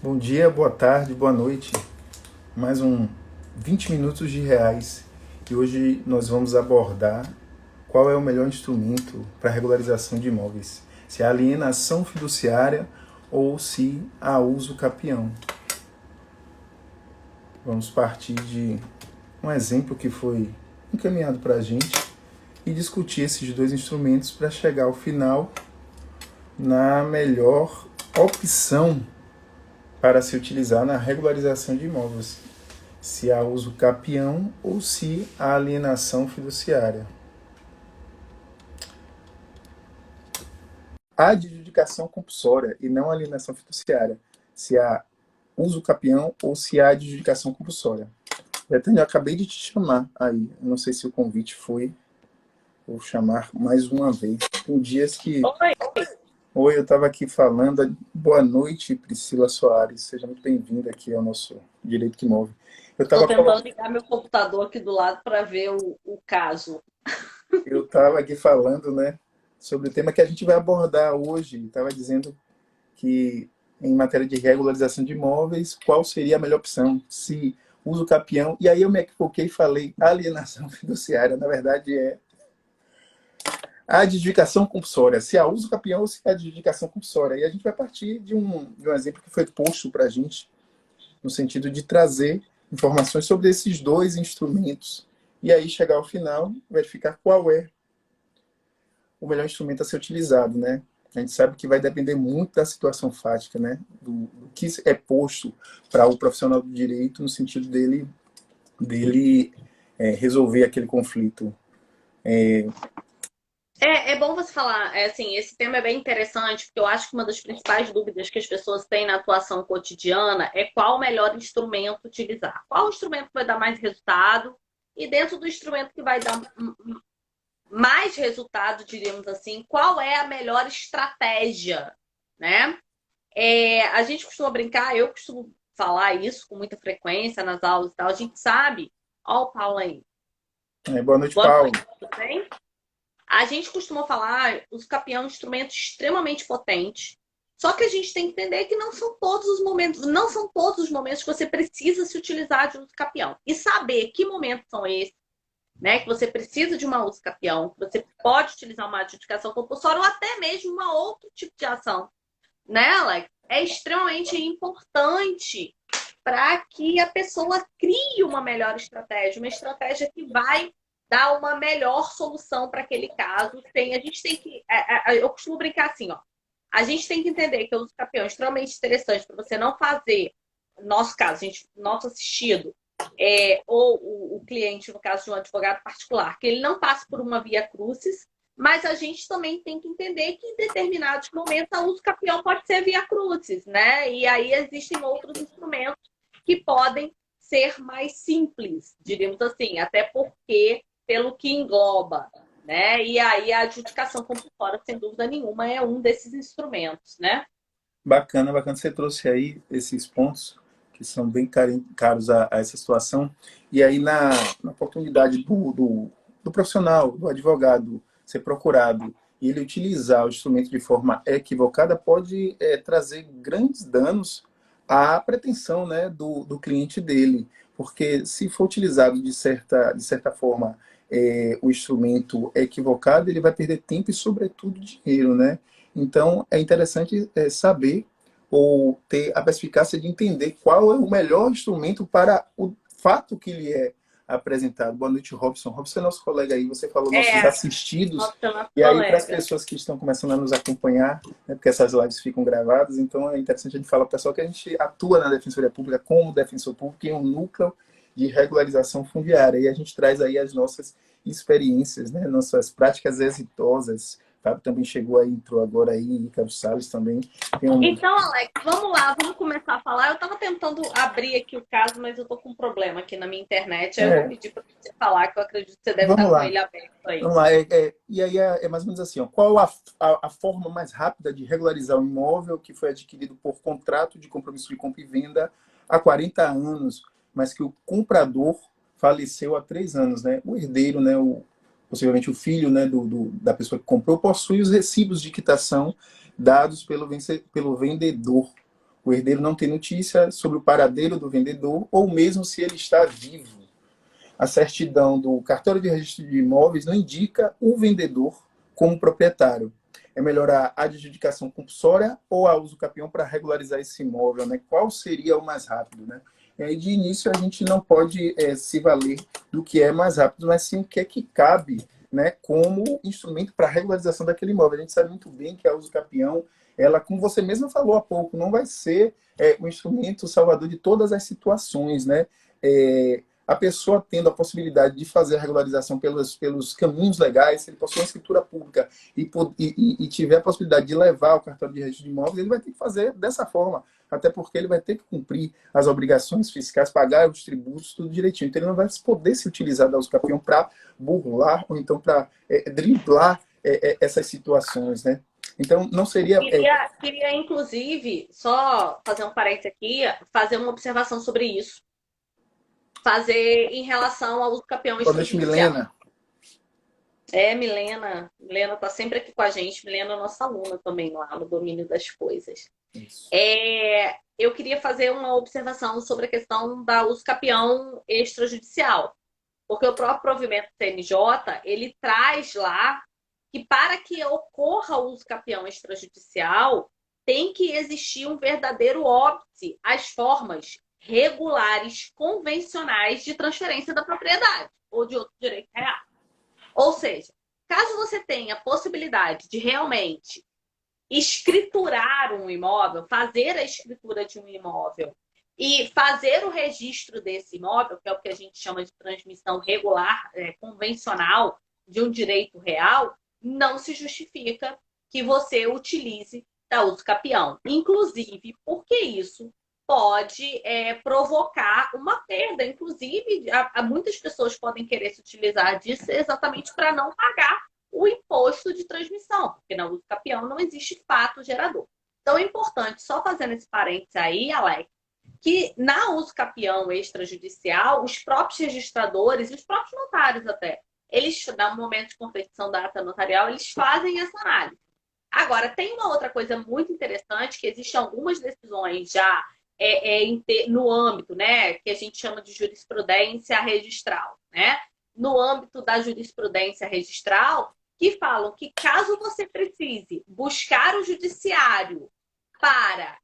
Bom dia, boa tarde, boa noite. Mais um 20 minutos de reais. E hoje nós vamos abordar qual é o melhor instrumento para regularização de imóveis. Se é a alienação fiduciária ou se há uso capião. Vamos partir de um exemplo que foi encaminhado para a gente e discutir esses dois instrumentos para chegar ao final na melhor opção para se utilizar na regularização de imóveis, se há uso capião ou se há alienação fiduciária. Há adjudicação compulsória e não alienação fiduciária, se há uso capião ou se há adjudicação compulsória. Betânia, eu acabei de te chamar aí, eu não sei se o convite foi, vou chamar mais uma vez. Tem dias que... Oi, eu estava aqui falando. Boa noite, Priscila Soares. Seja muito bem-vinda aqui ao nosso Direito que Move. Estou tentando ligar meu computador aqui do lado para ver o caso. Eu estava aqui falando, né, sobre o tema que a gente vai abordar hoje. Estava dizendo que, em matéria de regularização de imóveis, qual seria a melhor opção? Se uso capião. E aí eu me equivoquei e falei alienação fiduciária. Na verdade, é a adjudicação compulsória, se há uso capião ou se há adjudicação compulsória. E a gente vai partir de um exemplo que foi posto para a gente, no sentido de trazer informações sobre esses dois instrumentos. E aí chegar ao final, verificar qual é o melhor instrumento a ser utilizado, né? A gente sabe que vai depender muito da situação fática, né? Do que é posto para o profissional do direito, no sentido dele resolver aquele conflito. É bom você falar, assim, esse tema é bem interessante, porque eu acho que uma das principais dúvidas que as pessoas têm na atuação cotidiana é qual o melhor instrumento utilizar. Qual instrumento vai dar mais resultado? E dentro do instrumento que vai dar mais resultado, diríamos assim, qual é a melhor estratégia, né? A gente costuma brincar, eu costumo falar isso com muita frequência nas aulas e tal, a gente sabe... Ó o Paulo aí. Boa noite, Boa Paulo. noite, tudo bem? A gente costuma falar, os capião é um instrumento extremamente potente, só que a gente tem que entender que não são todos os momentos que você precisa se utilizar de uso capião. E saber que momentos são esses, né? Que você precisa de uma uso capião, que você pode utilizar uma adjudicação compulsória ou até mesmo uma outro tipo de ação, né, Alex? É extremamente importante para que a pessoa crie uma melhor estratégia, uma estratégia que vai dar uma melhor solução para aquele caso. A gente tem que... eu costumo brincar assim, ó. A gente tem que entender que o uso capião é extremamente interessante para você não fazer, no nosso caso, nosso assistido, ou o cliente, no caso de um advogado particular, que ele não passe por uma via crucis, mas a gente também tem que entender que em determinados momentos o uso capião pode ser via crucis, né? E aí existem outros instrumentos que podem ser mais simples, diríamos assim, até porque pelo que engloba, né? E aí a adjudicação compulsória, sem dúvida nenhuma, é um desses instrumentos, né? Bacana, bacana. Você trouxe aí esses pontos que são bem caros a essa situação. E aí, na oportunidade do profissional, do advogado, ser procurado e ele utilizar o instrumento de forma equivocada, pode trazer grandes danos à pretensão, né, do cliente dele. Porque se for utilizado de certa forma o instrumento equivocado, ele vai perder tempo e, sobretudo, dinheiro, né? Então, é interessante saber ou ter a perspicácia de entender qual é o melhor instrumento para o fato que lhe é apresentado. Boa noite, Robson. Robson é nosso colega aí, você falou nossos assistidos. Nosso E aí, para as colega. pessoas que estão começando a nos acompanhar, né, porque essas lives ficam gravadas, então é interessante a gente falar para o pessoal que a gente atua na Defensoria Pública como defensor público em um núcleo de regularização fundiária. E a gente traz aí as nossas experiências, né, nossas práticas exitosas. Fábio também chegou aí, entrou agora aí, Carlos Salles também. Então, Alex, vamos lá, vamos começar a falar. Eu estava tentando abrir aqui o caso, mas eu estou com um problema aqui na minha internet. Aí eu vou pedir para você falar, que eu acredito que você deve Vamos estar com lá. ele aberto aí. Vamos lá. E aí é mais ou menos assim, ó. Qual a forma mais rápida de regularizar um imóvel que foi adquirido por contrato de compromisso de compra e venda há 40 anos, mas que o comprador faleceu há 3 anos, né? O herdeiro, né? Possivelmente o filho, né, da pessoa que comprou, possui os recibos de quitação dados pelo vendedor O herdeiro não tem notícia sobre o paradeiro do vendedor ou mesmo se ele está vivo. A certidão do cartório de registro de imóveis não indica o vendedor como proprietário. É melhor a adjudicação compulsória ou a uso capião para regularizar esse imóvel, né? Qual seria o mais rápido, né? E aí, de início, a gente não pode se valer do que é mais rápido, mas sim o que é que cabe, né, como instrumento para a regularização daquele imóvel. A gente sabe muito bem que a uso capião, ela, como você mesmo falou há pouco, não vai ser um instrumento salvador de todas as situações, né? A pessoa tendo a possibilidade de fazer a regularização pelos caminhos legais, se ele possui uma escritura pública e tiver a possibilidade de levar o cartório de registro de imóveis, ele vai ter que fazer dessa forma, até porque ele vai ter que cumprir as obrigações fiscais, pagar os tributos, tudo direitinho. Então ele não vai poder se utilizar da usucapião para burlar ou então para driblar essas situações, né? Então não seria... Queria, inclusive, só fazer um parênteses aqui, fazer uma observação sobre isso. Fazer em relação ao uso capião Boa noite, extrajudicial. Milena. Milena. Milena está sempre aqui com a gente. Milena é nossa aluna também lá no domínio das coisas. Isso. Eu queria fazer uma observação sobre a questão da uso capião extrajudicial. Porque o próprio provimento CNJ, ele traz lá que para que ocorra o uso capião extrajudicial, tem que existir um verdadeiro óbice às formas regulares, convencionais de transferência da propriedade ou de outro direito real. Ou seja, caso você tenha a possibilidade de realmente escriturar um imóvel, fazer a escritura de um imóvel e fazer o registro desse imóvel, que é o que a gente chama de transmissão regular, convencional de um direito real, não se justifica que você utilize da uso capião. Inclusive, porque isso pode provocar uma perda. Inclusive, muitas pessoas podem querer se utilizar disso exatamente para não pagar o imposto de transmissão, porque na uso capião não existe fato gerador. Então é importante, só fazendo esse parênteses aí, Alex, que na uso capião extrajudicial, os próprios registradores e os próprios notários até, eles, no momento de confecção da ata notarial, eles fazem essa análise. Agora, tem uma outra coisa muito interessante, que existem algumas decisões já no âmbito, né, que a gente chama de jurisprudência registral, né? No âmbito da jurisprudência registral, que falam que caso você precise buscar o judiciário para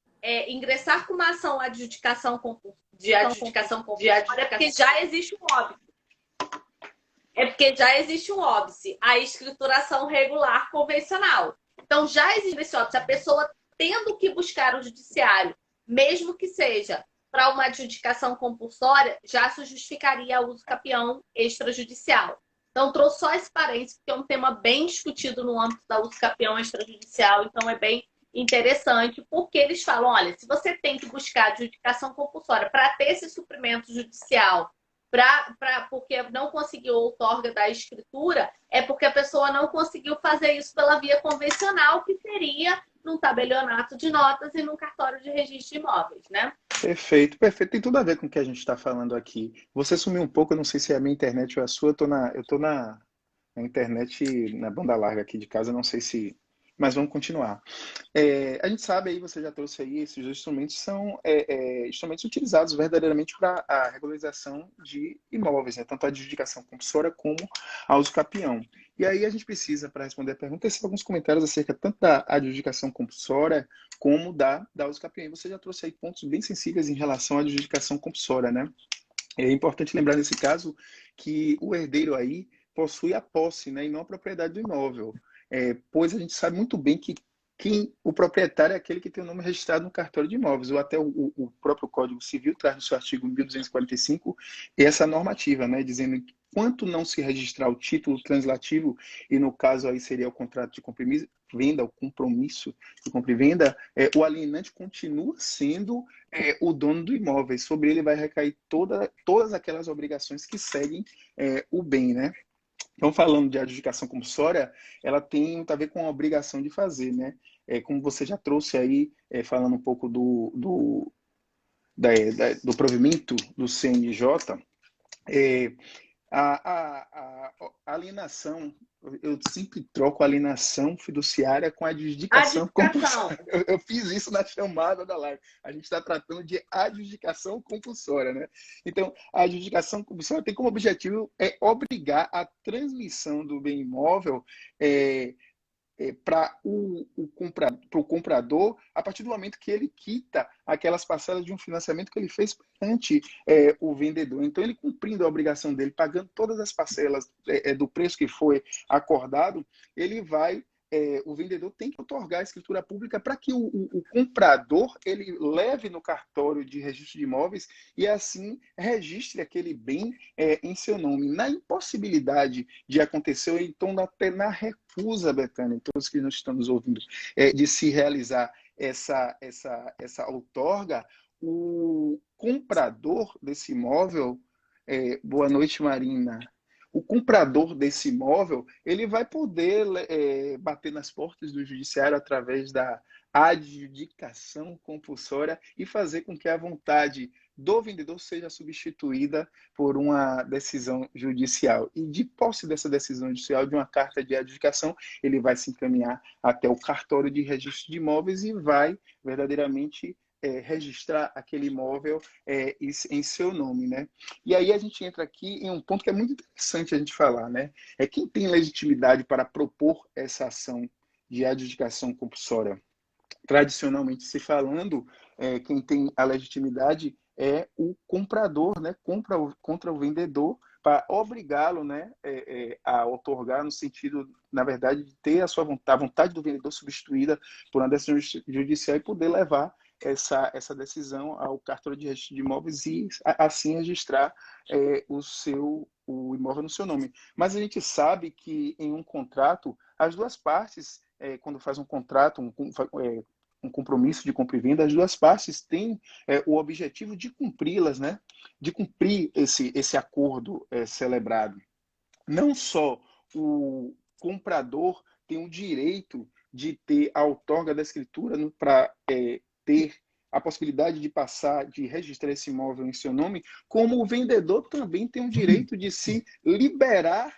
ingressar com uma ação de adjudicação compulsória, é porque já existe um óbito. É porque já existe um óbice, a escrituração regular convencional. Então, já existe esse óbice. A pessoa tendo que buscar o judiciário, mesmo que seja para uma adjudicação compulsória, já se justificaria o uso capião extrajudicial. Então, trouxe só esse parênteses, porque é um tema bem discutido no âmbito da uso capião extrajudicial, então é bem interessante, porque eles falam, olha, se você tem que buscar adjudicação compulsória para ter esse suprimento judicial, porque não conseguiu outorga da escritura, é porque a pessoa não conseguiu fazer isso pela via convencional, que seria num tabelionato de notas e num cartório de registro de imóveis, né? Perfeito, perfeito. Tem tudo a ver com o que a gente está falando aqui. Você sumiu um pouco, eu não sei se é a minha internet ou a sua, eu tô na internet, na banda larga aqui de casa, não sei se... Mas vamos continuar. A gente sabe aí, você já trouxe aí, esses instrumentos são instrumentos utilizados verdadeiramente para a regularização de imóveis, né? Tanto a adjudicação compulsória como a uso capião. E aí a gente precisa, para responder a pergunta, ter alguns comentários acerca tanto da adjudicação compulsória como da uso capião. E você já trouxe aí pontos bem sensíveis em relação à adjudicação compulsória, né? É importante lembrar nesse caso que o herdeiro aí possui a posse, né, e não a propriedade do imóvel. Pois a gente sabe muito bem que o proprietário é aquele que tem o nome registrado no cartório de imóveis, ou até o próprio Código Civil traz no seu artigo 1245 essa normativa, né, dizendo que enquanto não se registrar o título translativo, e no caso aí seria o contrato de compra-venda, o compromisso de compra e venda, o alienante continua sendo o dono do imóvel, e sobre ele vai recair todas aquelas obrigações que seguem o bem, né? Então, falando de adjudicação compulsória, ela tem muito a ver com a obrigação de fazer, né? Como você já trouxe aí, falando um pouco do provimento do CNJ, A alienação, eu sempre troco alienação fiduciária com adjudicação Adjudicação. compulsória. Eu fiz isso na chamada da live. A gente está tratando de adjudicação compulsória, né? Então, a adjudicação compulsória tem como objetivo obrigar a transmissão do bem imóvel para o comprador a partir do momento que ele quita aquelas parcelas de um financiamento que ele fez perante o vendedor. Então, ele cumprindo a obrigação dele, pagando todas as parcelas do preço que foi acordado, ele vai o vendedor tem que otorgar a escritura pública para que o comprador ele leve no cartório de registro de imóveis e assim registre aquele bem em seu nome. Na impossibilidade de acontecer, ou então até na recusa, Betânia, todos que nós estamos ouvindo, de se realizar essa outorga, o comprador desse imóvel, boa noite, Marina. O comprador desse imóvel ele vai poder bater nas portas do judiciário através da adjudicação compulsória e fazer com que a vontade do vendedor seja substituída por uma decisão judicial. E de posse dessa decisão judicial, de uma carta de adjudicação, ele vai se encaminhar até o cartório de registro de imóveis e vai verdadeiramente registrar aquele imóvel em seu nome, né? E aí a gente entra aqui em um ponto que é muito interessante a gente falar, né? Quem tem legitimidade para propor essa ação de adjudicação compulsória. Tradicionalmente se falando, quem tem a legitimidade é o comprador, né? Contra o vendedor para obrigá-lo, né, a otorgar no sentido, na verdade, de ter a vontade do vendedor substituída por uma decisão judicial e poder levar essa decisão ao cartório de registro de imóveis e assim registrar o imóvel no seu nome. Mas a gente sabe que em um contrato, as duas partes, quando faz um contrato, um compromisso de compra e venda, as duas partes têm o objetivo de cumpri-las, né? De cumprir esse acordo celebrado. Não só o comprador tem o direito de ter a outorga da escritura para ter a possibilidade de registrar esse imóvel em seu nome, como o vendedor também tem o direito de se liberar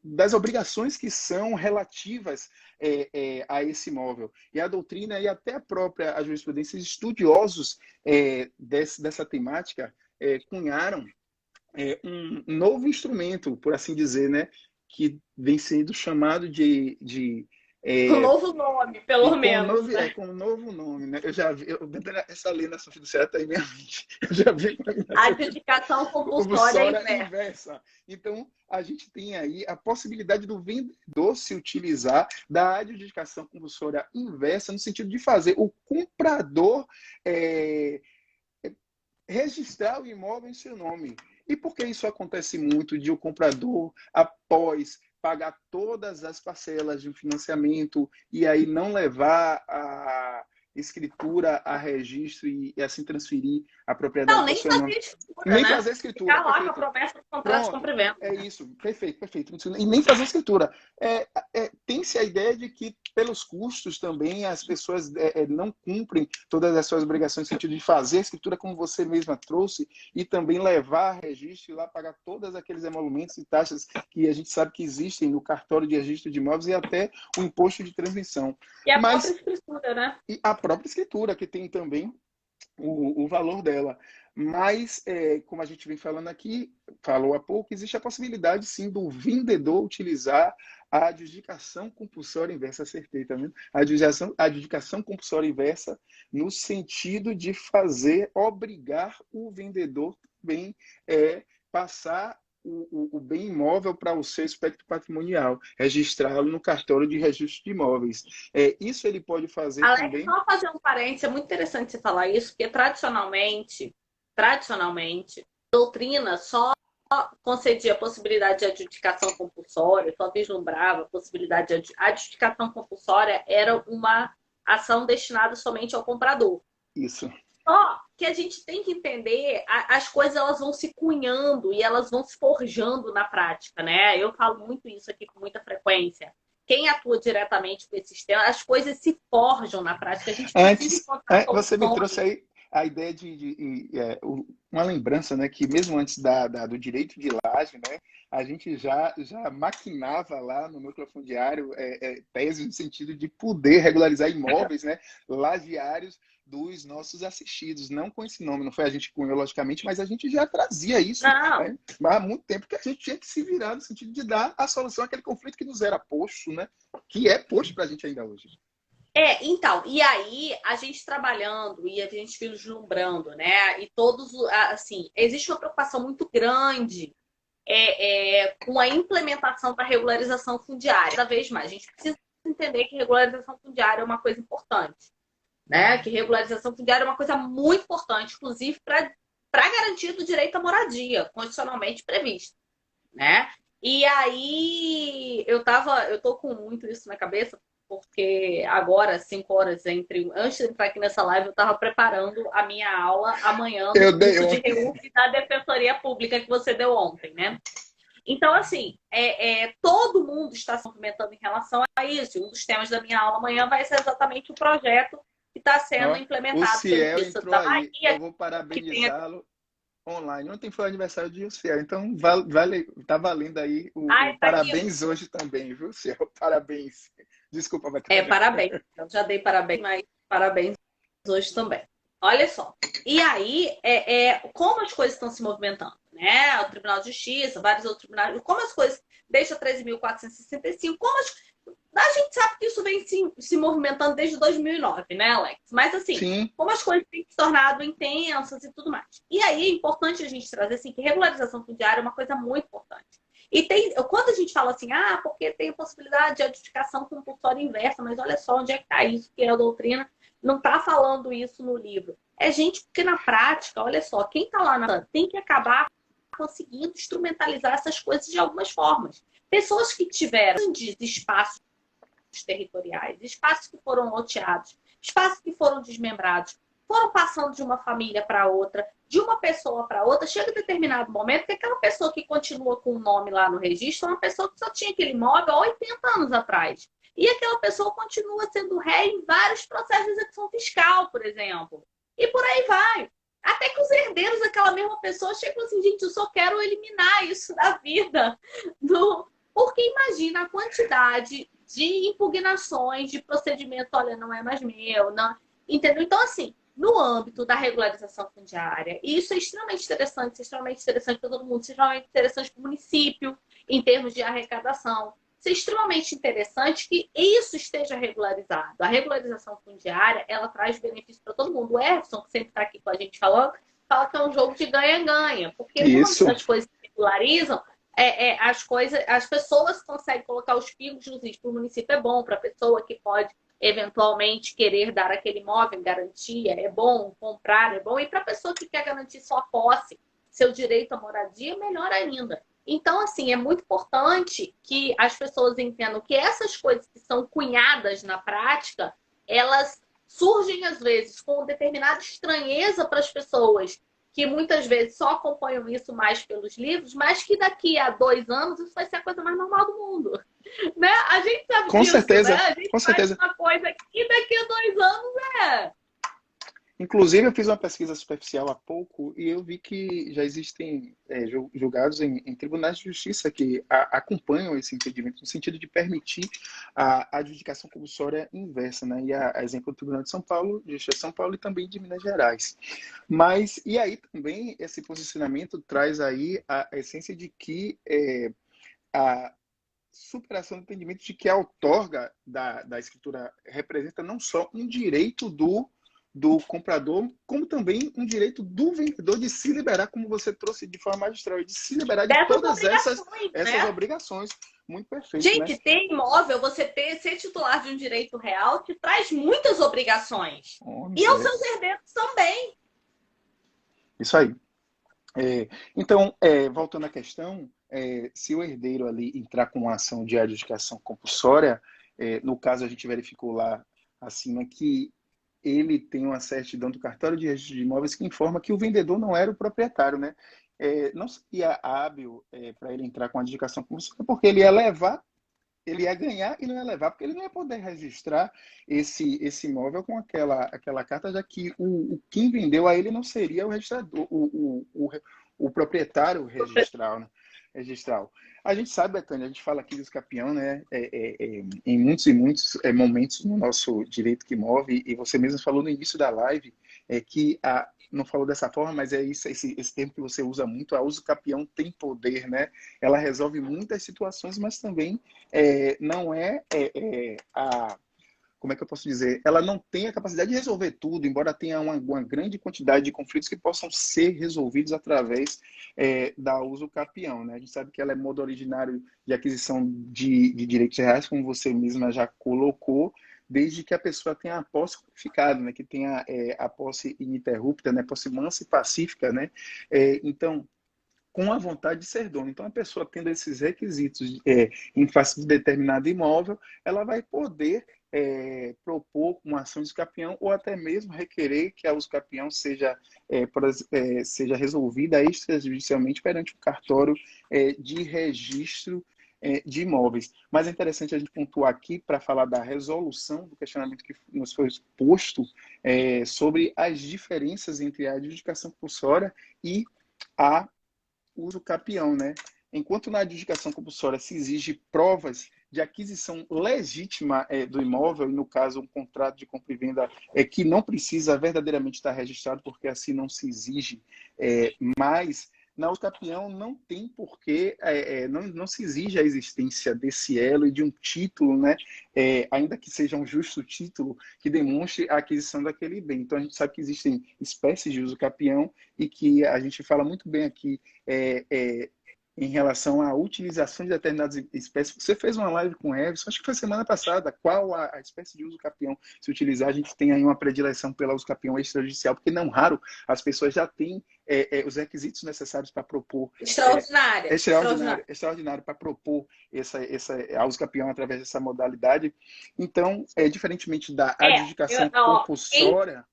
das obrigações que são relativas a esse imóvel. E a doutrina e até a jurisprudência, estudiosos dessa temática, cunharam um novo instrumento, por assim dizer, né, que vem sendo chamado de Um novo nome, pelo menos. Né? Com um novo nome, né? Eu já vi, essa lei na fiduciária está em minha mente. Eu já vi a adjudicação compulsória inversa. Então, a gente tem aí a possibilidade do vendedor se utilizar da adjudicação compulsória inversa, no sentido de fazer o comprador registrar o imóvel em seu nome. E por que isso acontece muito de o comprador, após pagar todas as parcelas de um financiamento e aí não levar a escritura a registro e assim transferir a propriedade para o seu nome? Nem fazer a escritura. Ficar lá com a promessa do contrato de compra e venda. É isso, perfeito. E nem fazer a escritura. Tem-se a ideia de que, pelos custos também, as pessoas não cumprem todas as suas obrigações no sentido de fazer a escritura como você mesma trouxe e também levar a registro e lá pagar todos aqueles emolumentos e taxas que a gente sabe que existem no cartório de registro de imóveis e até o imposto de transmissão. E a própria escritura, né? E a própria escritura, que tem também o valor dela. Mas, como a gente vem falando aqui, falou há pouco, existe a possibilidade, sim, do vendedor utilizar a adjudicação compulsória inversa, acertei, tá vendo? A adjudicação compulsória inversa no sentido de obrigar o vendedor também passar o bem imóvel para o seu espectro patrimonial, registrá-lo no cartório de registro de imóveis. Isso ele pode fazer Alex, também... só fazer um parênteses, é muito interessante você falar isso, porque tradicionalmente, a doutrina só concedia a possibilidade de adjudicação compulsória, só vislumbrava a possibilidade de adjudicação compulsória, era uma ação destinada somente ao comprador. Isso. Só que a gente tem que entender, as coisas elas vão se cunhando e elas vão se forjando na prática, né? Eu falo muito isso aqui com muita frequência. Quem atua diretamente com esse sistema, as coisas se forjam na prática. A gente precisa encontrar você me trouxe aí a ideia uma lembrança, né, que mesmo antes do direito de laje, né, a gente já maquinava lá no núcleo fundiário tese no sentido de poder regularizar imóveis, né, lajeários dos nossos assistidos, não com esse nome, não foi a gente que cunhou, logicamente, mas a gente já trazia isso, Não. né, há muito tempo que a gente tinha que se virar no sentido de dar a solução àquele conflito que nos era posto, né, que é posto para a gente ainda hoje. Então, e aí a gente trabalhando e a gente vislumbrando, né? E todos, assim, existe uma preocupação muito grande com a implementação da regularização fundiária. Cada vez mais, a gente precisa entender que regularização fundiária é uma coisa importante, né? Que regularização fundiária é uma coisa muito importante, inclusive para garantia do direito à moradia, constitucionalmente previsto, né? E aí eu tô com muito isso na cabeça, porque agora, 5 horas antes de entrar aqui nessa live, eu estava preparando a minha aula amanhã no curso de REUF da Defensoria Pública que você deu ontem, né? Então, assim, todo mundo está se movimentando em relação a isso. Um dos temas da minha aula amanhã vai ser exatamente o projeto que está sendo implementado o Ciel pelo Ministro entrou da aí, Bahia. eu vou parabenizá-lo online. Ontem foi o aniversário de Ciel, então tá valendo aí o Tá aqui. parabéns hoje também, viu, Ciel? Parabéns. Desculpa, Betânia. Parabéns. Eu já dei parabéns, mas parabéns hoje também. Olha só. E aí, como as coisas estão se movimentando, né? O Tribunal de Justiça, vários outros tribunais, como as coisas, desde a 13.465, a gente sabe que isso vem se movimentando desde 2009, né, Alex? Mas assim, Sim. como as coisas têm se tornado intensas e tudo mais. E aí é importante a gente trazer assim, que regularização fundiária é uma coisa muito importante. E quando a gente fala assim, porque tem a possibilidade de adjudicação compulsória inversa, mas olha só onde é que está isso, que a doutrina não está falando isso no livro. Porque na prática, olha só, quem está lá tem que acabar conseguindo instrumentalizar essas coisas de algumas formas. Pessoas que tiveram grandes espaços territoriais, espaços que foram loteados, espaços que foram desmembrados, foram passando de uma família para outra, de uma pessoa para outra, chega a determinado momento que aquela pessoa que continua com o nome lá no registro é uma pessoa que só tinha aquele imóvel há 80 anos atrás. E aquela pessoa continua sendo ré em vários processos de execução fiscal, por exemplo. E por aí vai. Até que os herdeiros daquela mesma pessoa chegam assim, gente, eu só quero eliminar isso da vida. Porque imagina a quantidade de impugnações, de procedimento, olha, não é mais meu, não... Entendeu? Então, assim, no âmbito da regularização fundiária, e isso é extremamente interessante para todo mundo, extremamente interessante para o município, em termos de arrecadação. Isso é extremamente interessante que isso esteja regularizado. A regularização fundiária, ela traz benefício para todo mundo. O Everson, que sempre está aqui com a gente falando, fala que é um jogo de ganha-ganha, porque quando as coisas se regularizam, as pessoas conseguem colocar os pingos nos is. Para o município é bom, para a pessoa que pode eventualmente querer dar aquele imóvel em garantia, é bom, comprar é bom, e para a pessoa que quer garantir sua posse, seu direito à moradia, melhor ainda. Então, assim, é muito importante que as pessoas entendam que essas coisas que são cunhadas na prática, elas surgem, às vezes, com determinada estranheza para as pessoas, que muitas vezes só acompanham isso mais pelos livros, mas que daqui a 2 anos isso vai ser a coisa mais normal do mundo. Né? A gente sabe com disso, certeza, né? A gente com certeza. faz uma coisa aqui e daqui a 2 anos Inclusive, eu fiz uma pesquisa superficial há pouco e eu vi que já existem julgados em tribunais de justiça que acompanham esse entendimento no sentido de permitir a adjudicação compulsória inversa, né? E a exemplo do Tribunal de São Paulo, de Justiça de São Paulo e também de Minas Gerais. Mas, e aí também esse posicionamento traz aí a essência de que a superação do entendimento de que a outorga da escritura representa não só um direito do comprador, como também um direito do vendedor de se liberar, como você trouxe de forma magistral, de se liberar de todas essas obrigações. Muito perfeito, gente, né? ter imóvel, ser titular de um direito real, te traz muitas obrigações. E aos seus herdeiros também. Isso aí. Então, voltando à questão, se o herdeiro ali entrar com uma ação de adjudicação compulsória, no caso a gente verificou lá acima que ele tem uma certidão do cartório de registro de imóveis que informa que o vendedor não era o proprietário, né? Não seria hábil para ele entrar com a adjudicação compulsória, porque ele ia levar ele ia ganhar e não ia levar, porque ele não ia poder registrar esse imóvel com aquela carta, já que quem vendeu a ele não seria o registrador, o proprietário registral, né? Registral. A gente sabe, Betânia, a gente fala aqui do Escapião, né? Em muitos e muitos momentos no nosso direito que move, e você mesmo falou no início da live, que não falou dessa forma, mas é isso, esse termo que você usa muito, a uso capião tem poder, né? Ela resolve muitas situações, mas também não como é que eu posso dizer? Ela não tem a capacidade de resolver tudo, embora tenha uma grande quantidade de conflitos que possam ser resolvidos através da uso capião, né? A gente sabe que ela é modo originário de aquisição de direitos reais, como você mesma já colocou, desde que a pessoa tenha a posse qualificada, né? Que tenha a posse ininterrupta, né? Posse mansa e pacífica, né? Então, com a vontade de ser dono. Então, a pessoa tendo esses requisitos em face de determinado imóvel, ela vai poder propor uma ação de escapião ou até mesmo requerer que a usucapião seja resolvida extrajudicialmente perante o cartório de registro de imóveis. Mas é interessante a gente pontuar aqui para falar da resolução do questionamento que nos foi posto sobre as diferenças entre a adjudicação compulsória e a uso capião, né? Enquanto na adjudicação compulsória se exige provas de aquisição legítima do imóvel, e no caso um contrato de compra e venda que não precisa verdadeiramente estar registrado, porque assim não se exige, mas na uso capião não tem porquê, não se exige a existência desse elo e de um título, né? Ainda que seja um justo título que demonstre a aquisição daquele bem. Então a gente sabe que existem espécies de uso capião e que a gente fala muito bem aqui em relação à utilização de determinadas espécies. Você fez uma live com o Everson, acho que foi semana passada, qual a espécie de uso capião se utilizar. A gente tem aí uma predileção pela uso capião extrajudicial, porque não raro as pessoas já têm os requisitos necessários para propor. Extraordinário para propor a uso capião através dessa modalidade. Então, diferentemente da adjudicação compulsória.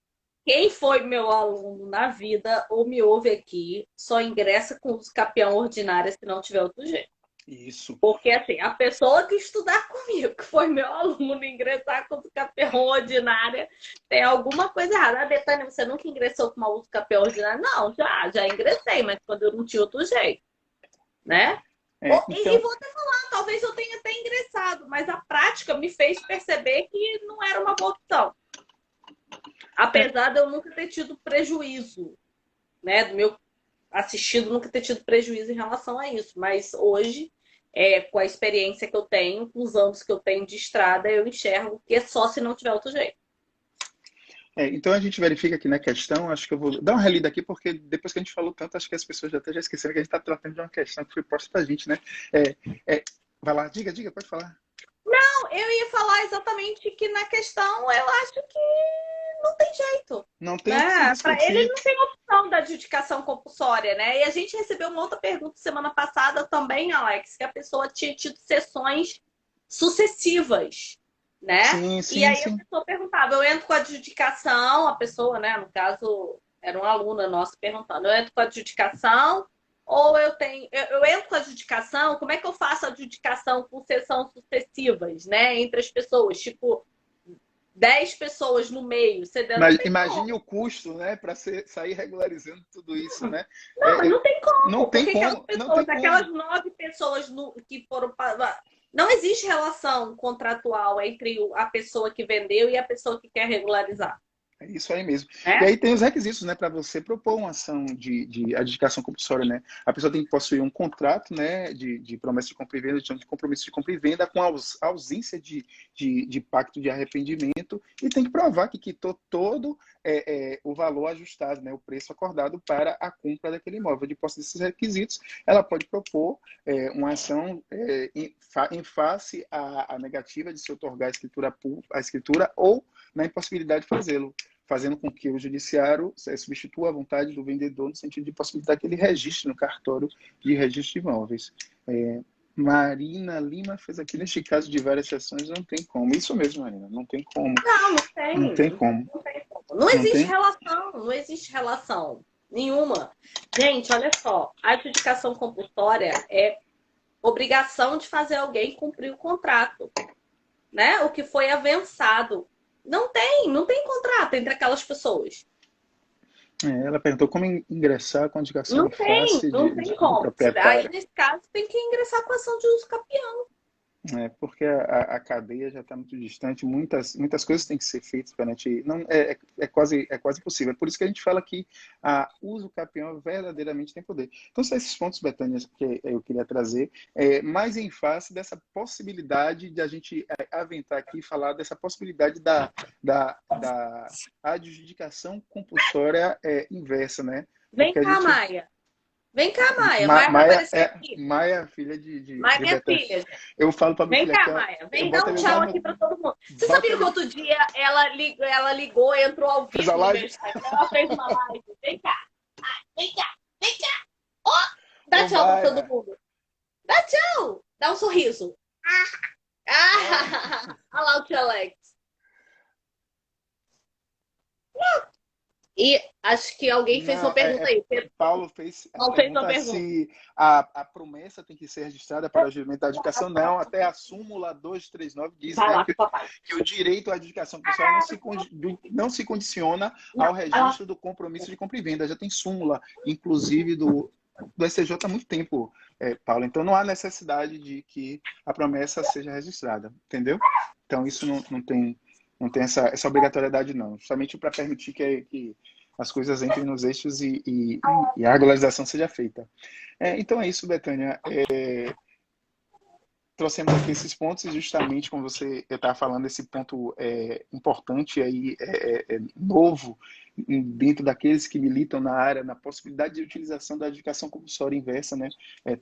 Quem foi meu aluno na vida ou me ouve aqui, só ingressa com os campeão ordinário se não tiver outro jeito. Isso. Porque, assim, a pessoa que estudar comigo, que foi meu aluno, ingressar com o campeão ordinária, tem alguma coisa errada. Betânia, você nunca ingressou com uma uso campeão ordinária? Não, já ingressei, mas quando eu não tinha outro jeito, né? Então... E vou até falar, talvez eu tenha até ingressado, mas a prática me fez perceber que não era uma boa opção. Apesar de eu nunca ter tido prejuízo, né? Do meu assistido, nunca ter tido prejuízo em relação a isso. Mas hoje, com a experiência que eu tenho, com os anos que eu tenho de estrada, eu enxergo que é só se não tiver outro jeito. Então a gente verifica aqui na questão, acho que eu vou dar uma relida aqui, porque depois que a gente falou tanto, acho que as pessoas até já esqueceram que a gente está tratando de uma questão que foi posta para a gente, né? Vai lá, diga, pode falar. Não, eu ia falar exatamente que na questão eu acho que não tem jeito. Não tem para eles não tem opção da adjudicação compulsória, né? E a gente recebeu uma outra pergunta semana passada também, Alex, que a pessoa tinha tido sessões sucessivas, né? Sim, e aí a pessoa perguntava, eu entro com a adjudicação, a pessoa, né, no caso, era uma aluna nossa perguntando, eu entro com a adjudicação ou eu entro com a adjudicação, como é que eu faço a adjudicação com sessões sucessivas, né? Entre as pessoas, tipo 10 pessoas no meio. Mas imagine o custo, né, para sair regularizando tudo isso, né? Não, mas não tem como. Não tem como. Aquelas 9 pessoas que foram... Não existe relação contratual entre a pessoa que vendeu e a pessoa que quer regularizar. É isso aí mesmo. E aí tem os requisitos, né, para você propor uma ação de adjudicação compulsória, né? A pessoa tem que possuir um contrato, né, de promessa de compra e venda, de compromisso de compra e venda, com ausência de pacto de arrependimento, e tem que provar que quitou todo o valor ajustado, né, o preço acordado para a compra daquele imóvel. De posse desses requisitos, ela pode propor uma ação em face à negativa de se otorgar a escritura ou na impossibilidade de fazê-lo, fazendo com que o judiciário substitua a vontade do vendedor no sentido de possibilitar que ele registre no cartório de registro de imóveis. Marina Lima fez aqui, neste caso de várias sessões, não tem como. Isso mesmo, Marina, não tem como. Não tem. Não tem como. Não existe relação, não existe relação nenhuma. Gente, olha só, a adjudicação compulsória é obrigação de fazer alguém cumprir o contrato, né? O que foi avançado. Não tem contrato entre aquelas pessoas. Ela perguntou como ingressar com a indicação em face Não tem do como. Aí, proprietário. nesse caso, tem que ingressar com ação de uso capião. Porque a cadeia já está muito distante, muitas coisas têm que ser feitas perante. Não, é quase impossível. É por isso que a gente fala que a uso capião verdadeiramente tem poder. Então, são esses pontos, Betânia, que eu queria trazer, mais em face dessa possibilidade de a gente aventar aqui e falar dessa possibilidade da adjudicação compulsória inversa, né? Vem Porque a cá, gente. Maia. Vem cá, Maia. Maia vai Maia aparecer aqui. Maia, filha de Maia é minha Betânia. filha, gente. Eu falo para minha Vem filha cá, que Maia. eu Vem dar boto um ele tchau no, aqui pra todo mundo. Você bota sabia que ele, outro dia ela ligou, entrou ao fez a vivo no meu live. Instagram, ela fez uma live. Vem cá. Ai, vem cá. Vem cá. Ó, dá Ô, tchau pra todo Maia. mundo. Dá tchau. Dá um sorriso. Ah, olha lá o tio Alex. E acho que alguém fez uma Não, pergunta aí. Paulo fez a Não fez uma pergunta pergunta. se a promessa tem que ser registrada para o juramento da adjudicação. Não, até a súmula 239 diz, Vai né, lá com o papai. que o direito à adjudicação pessoal não se condiciona ao Não, registro do compromisso de compra e venda. Já tem súmula, inclusive, do STJ há muito tempo, Paulo. Então, não há necessidade de que a promessa seja registrada, entendeu? Então, isso não tem essa obrigatoriedade, não. Justamente para permitir que as coisas entrem nos eixos e a regularização seja feita. Então é isso, Betânia. Trouxemos aqui esses pontos e justamente como você estava falando, esse ponto importante aí, novo, dentro daqueles que militam na área, na possibilidade de utilização da adjudicação compulsória inversa, né?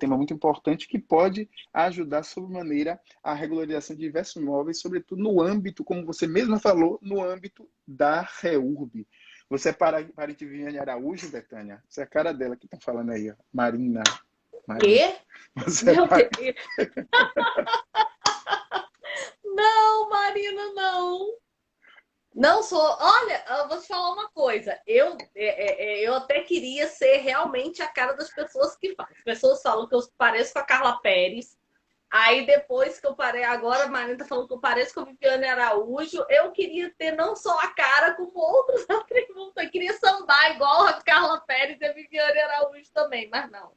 Tema muito importante que pode ajudar sobremaneira a regularização de diversos imóveis, sobretudo no âmbito, como você mesma falou, no âmbito da REURB. Você é parente de Viviane Araújo, Betânia? Você é a cara dela que está falando aí, ó. Marina. quê? Você Meu Deus. Não, Marina, não. Não sou. Olha, eu vou te falar uma coisa. Eu até queria ser realmente a cara das pessoas que falam. As pessoas falam que eu pareço com a Carla Pérez. Aí depois que eu parei, agora a Marina tá falando que eu pareço com a Viviane Araújo. Eu queria ter não só a cara, como outros atributos. Eu queria sambar igual a Carla Pérez e a Viviane Araújo também, mas não.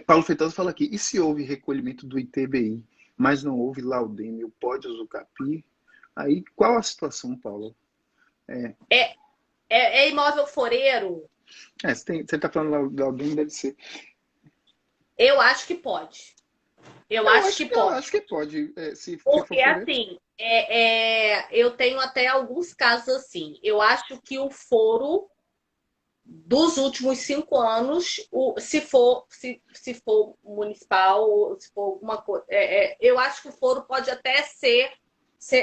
Paulo Feitosa fala aqui, e se houve recolhimento do ITBI, mas não houve laudêmio, pode usucapi? Aí, qual a situação, Paulo? É imóvel foreiro? Você está falando laudêmio, deve ser. Eu acho que pode. Eu acho que Eu pode. acho que pode, se for Porque, foreiro. assim, eu tenho até alguns casos assim. Eu acho que o foro dos últimos 5 anos, se for municipal, se for alguma coisa, eu acho que o foro pode até ser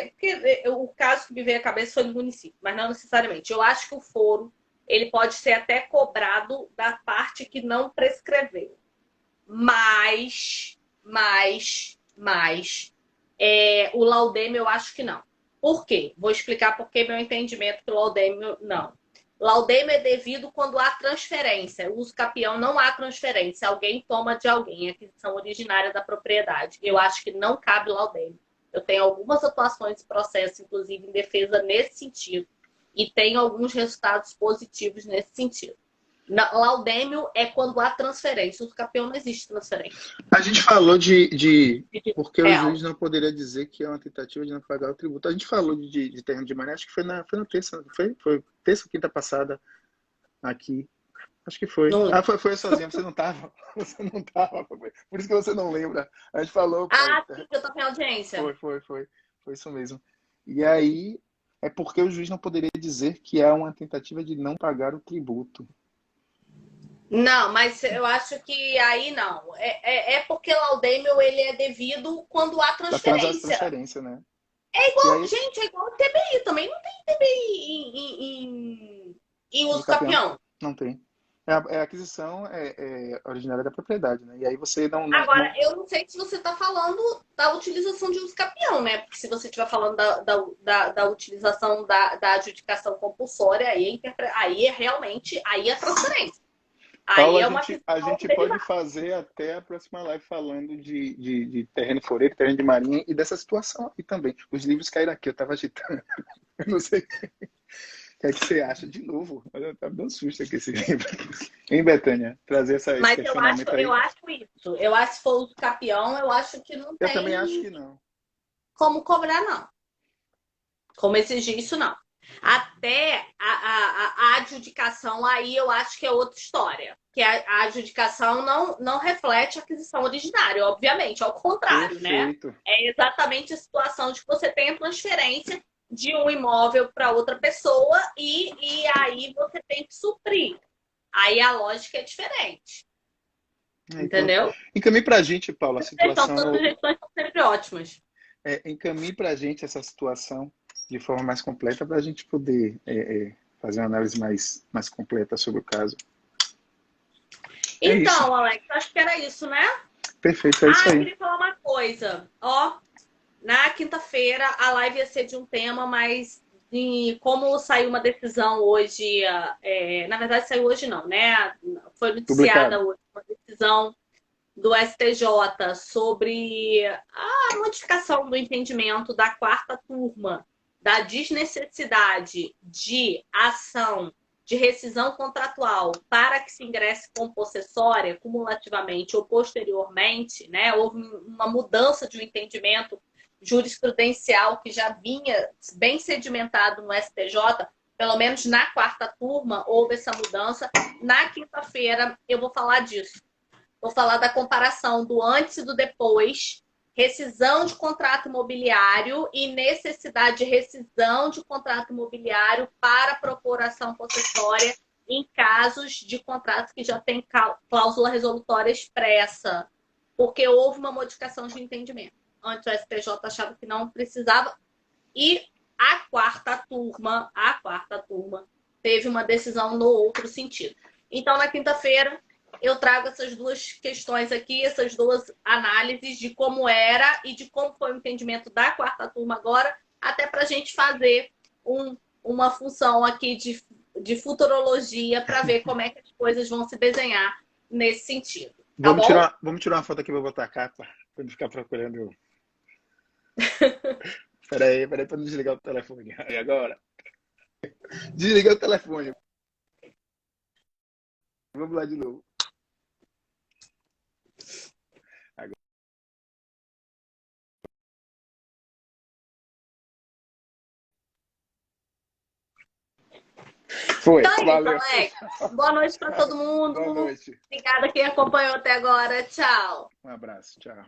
porque o caso que me veio à cabeça foi do município, mas não necessariamente. Eu acho que o foro ele pode ser até cobrado da parte que não prescreveu. Mas o laudêmio eu acho que não. Por quê? Vou explicar por que meu entendimento que o laudêmio não. Laudêmio é devido quando há transferência. O uso capião não há transferência. Alguém toma de alguém, aquisição originária da propriedade. Eu acho que não cabe laudêmio. Eu tenho algumas atuações de processo, inclusive em defesa nesse sentido. E tenho alguns resultados positivos nesse sentido. Laudêmio é quando há transferência. O uso capião não existe transferência. A gente falou de porque o Real. juiz não poderia dizer que é uma tentativa de não pagar o tributo. A gente falou de terreno de maré, acho que foi na terça, foi terça ou quinta passada aqui. Acho que foi. Não. Foi sozinha, você não estava. Você não estava. Por isso que você não lembra. A gente falou. Sim, eu tô em audiência. Foi isso mesmo. E aí, é porque o juiz não poderia dizer que é uma tentativa de não pagar o tributo. Não, mas eu acho que aí não. Porque laudêmio ele é devido quando há transferência. Transferência, né? É igual, aí, gente, é igual o TBI. Também não tem TBI em uso capião. Não tem. A aquisição originária da propriedade, né? E aí você não. Agora, eu não sei se você está falando da utilização de uso capião, né? Porque se você estiver falando da utilização da adjudicação compulsória, aí é realmente aí é transferência. Aí Paulo, é uma a visão gente pode derivada. fazer até a próxima live falando de terreno floreiro, terreno de marinha e dessa situação aqui também. Os livros caíram aqui, eu estava agitando. Eu não sei o que é que você acha de novo. Eu tava dando susto aqui esse livro. Hein, Betânia? Trazer esse Mas eu acho, questionamento eu aí. acho isso. Eu acho que se for uso capião, eu acho que não Eu também acho tem que não. como cobrar, não. Como exigir isso, não. Até a adjudicação, aí eu acho que é outra história. Que a adjudicação não reflete a aquisição originária, obviamente, ao contrário, né? Perfeito. É exatamente a situação de que você tem a transferência de um imóvel para outra pessoa e aí você tem que suprir. Aí a lógica é diferente, Então, entendeu? encaminhe para a gente, Paulo, a Então, suas situação. sugestões são sempre ótimas. Encaminhe para a gente essa situação de forma mais completa para a gente poder fazer uma análise mais completa sobre o caso. É isso. Então, Alex, acho que era isso, né? Perfeito, é isso Eu aí. queria falar uma coisa. Ó, na quinta-feira a live ia ser de um tema, mas como saiu uma decisão hoje, na verdade saiu hoje não, né? Foi noticiada Publicado. hoje uma decisão do STJ sobre a modificação do entendimento da quarta turma da desnecessidade de ação de rescisão contratual para que se ingresse com possessória cumulativamente ou posteriormente, né? Houve uma mudança de um entendimento jurisprudencial que já vinha bem sedimentado no STJ, pelo menos na quarta turma houve essa mudança. Na quinta-feira eu vou falar disso. Vou falar da comparação do antes e do depois, rescisão de contrato imobiliário e necessidade de rescisão de contrato imobiliário para procuração possessória em casos de contratos que já tem cláusula resolutória expressa, porque houve uma modificação de entendimento. Antes o STJ achava que não precisava e a quarta turma teve uma decisão no outro sentido. Então, na quinta-feira, eu trago essas duas questões aqui, essas duas análises de como era e de como foi o entendimento da quarta turma agora, até para a gente fazer uma função aqui de futurologia para ver como é que as coisas vão se desenhar nesse sentido. Tá bom? Vamos tirar uma foto aqui para botar a capa, para não ficar procurando. Peraí, para não desligar o telefone. E agora? Desliguei o telefone. Vamos lá de novo. Agora. Foi, Então é isso, valeu. Alex. Boa noite para todo mundo. Boa noite. Obrigada quem acompanhou até agora. Tchau. Um abraço, tchau.